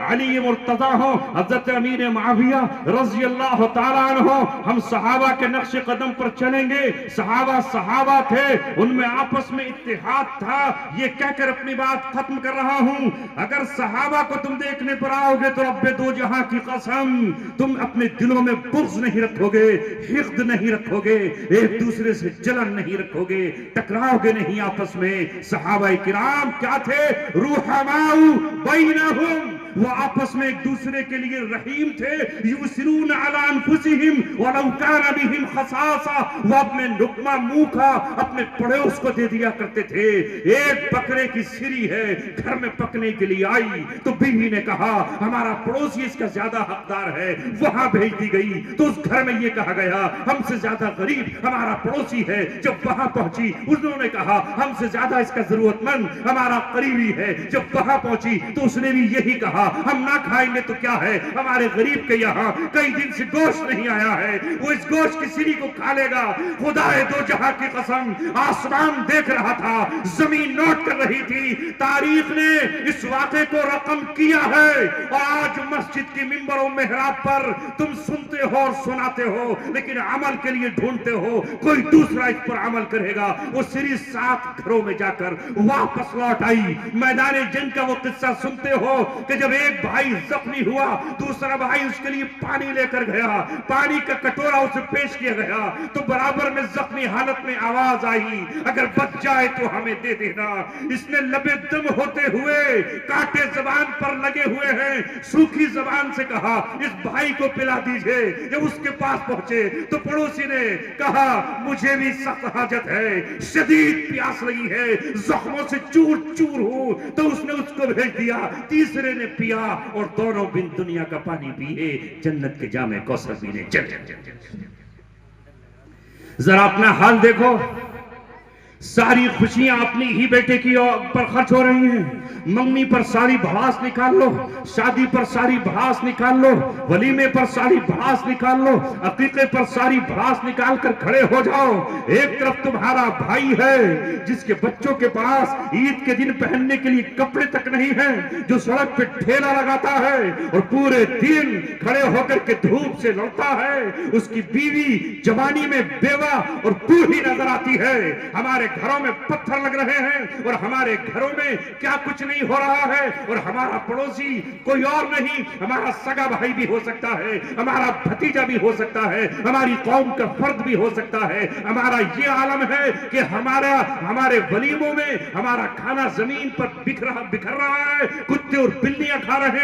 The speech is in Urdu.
علی مرتضی ہوں، حضرت امیر معاویہ رضی اللہ تعالیٰ عنہ، ہم صحابہ کے نقش قدم پر چلیں گے. صحابہ تھے، ان میں آپس میں اتحاد تھا. یہ کہہ کر اپنی بات ختم کر رہا ہوں. اگر صحابہ کو تم دیکھنے پر آؤ گے تو رب دو جہاں کی قسم تم اپنے دلوں میں بغض نہیں رکھو گے، حقد نہیں رکھو گے، ایک دوسرے سے جلن نہیں رکھو گے، ٹکراؤ گے نہیں آپس میں. صحابہ کرام کیا تھے؟ رحماء بینہم، وہ آپس میں ایک دوسرے کے لیے رحیم تھے. یؤثرون علی انفسہم ولو کان بہم خصاصہ، وہ اپنے لقمہ منہ کا اپنے پڑوس کو دے دیا کرتے تھے. ایک بکرے کی سری ہے گھر میں پکنے کے لیے آئی تو بیوی نے کہا ہمارا پڑوسی اس کا زیادہ حقدار ہے، وہاں بھیج دی گئی تو اس گھر میں یہ کہا گیا ہم سے زیادہ غریب ہمارا پڑوسی ہے. جب وہاں پہنچی انہوں نے کہا ہم سے زیادہ اس کا ضرورت مند ہمارا قریبی ہے. جب وہاں پہنچی تو اس نے بھی یہی کہا ہم نہ کھائیں گے تو کیا ہے، ہمارے غریب کے یہاں کئی دن سے گوشت نہیں آیا ہے، وہ اس گوشت کی سری کو کھا لے گا. خدائے دو جہاں کی قسم آسمان دیکھ رہا تھا، زمین نوٹ کر رہی تھی. تاریخ نے اس واقعے کو رقم کیا ہے اور آج مسجد کی منبر و محراب پر تم سنتے ہو اور سناتے ہو، لیکن عمل کے لیے ڈھونڈتے ہو کوئی دوسرا اس پر عمل کرے گا. وہ سری 7 گھروں میں جا کر واپس لوٹ آئی. میدان جنگ کا وہ قصہ سنتے ہو کہ جب ایک بھائی زخمی ہوا دوسرا بھائی اس کے لیے پانی لے کر گیا، پانی کا کٹورا اسے پیش کیا گیا تو برابر میں زخمی حالت میں آواز آئی اگر بچ جائے تو ہمیں دے دینا. اس نے لبے دم ہوتے ہوئے کانٹے زبان پر لگے ہوئے ہیں سوکھی زبان سے کہا اس بھائی کو پلا دیجئے. جب اس کے پاس پہنچے تو پڑوسی نے کہا مجھے بھی سخت حاجت ہے، شدید پیاس لگی ہے، زخموں سے چور چور ہوں. تو اس نے اس کو بھیج دیا. تیسرے نے پیا اور دونوں بن دنیا کا پانی پیے، جنت کے جام کوثر پینے چلے. ذرا اپنا حال دیکھو، ساری خوشیاں اپنی ہی بیٹے کی پر خرچ ہو رہی ہیں. منگنی پر ساری بھاس نکال لو، شادی پر ساری بھاس نکال لو، ولیمے پر ساری بھاس نکال لو، عقیقے پر ساری بھاس نکال کر کھڑے ہو جاؤ. ایک طرف تمہارا بھائی ہے جس کے بچوں کے پاس عید کے دن پہننے کے لیے کپڑے تک نہیں ہیں، جو سڑک پہ ٹھیلا لگاتا ہے اور پورے دن کھڑے ہو کر کے دھوپ سے لڑتا ہے. اس کی بیوی جوانی میں بیوہ اور بوڑھی نظر آتی ہے. ہمارے گھروں میں پتھر لگ رہے ہیں اور ہمارے گھروں میں کیا کچھ نہیں ہو رہا ہے، اور ہمارا پڑوسی کوئی اور نہیں، ہمارا سگا بھائی بھی ہو سکتا ہے، ہمارا بھتیجا بھی ہو سکتا ہے، ہماری قوم کا فرد بھی ہو سکتا ہے. ہمارا یہ عالم ہے کہ ہمارے ولیموں میں ہمارا کھانا زمین پر بکھر رہا ہے، کتے اور بلیاں کھا رہے ہیں.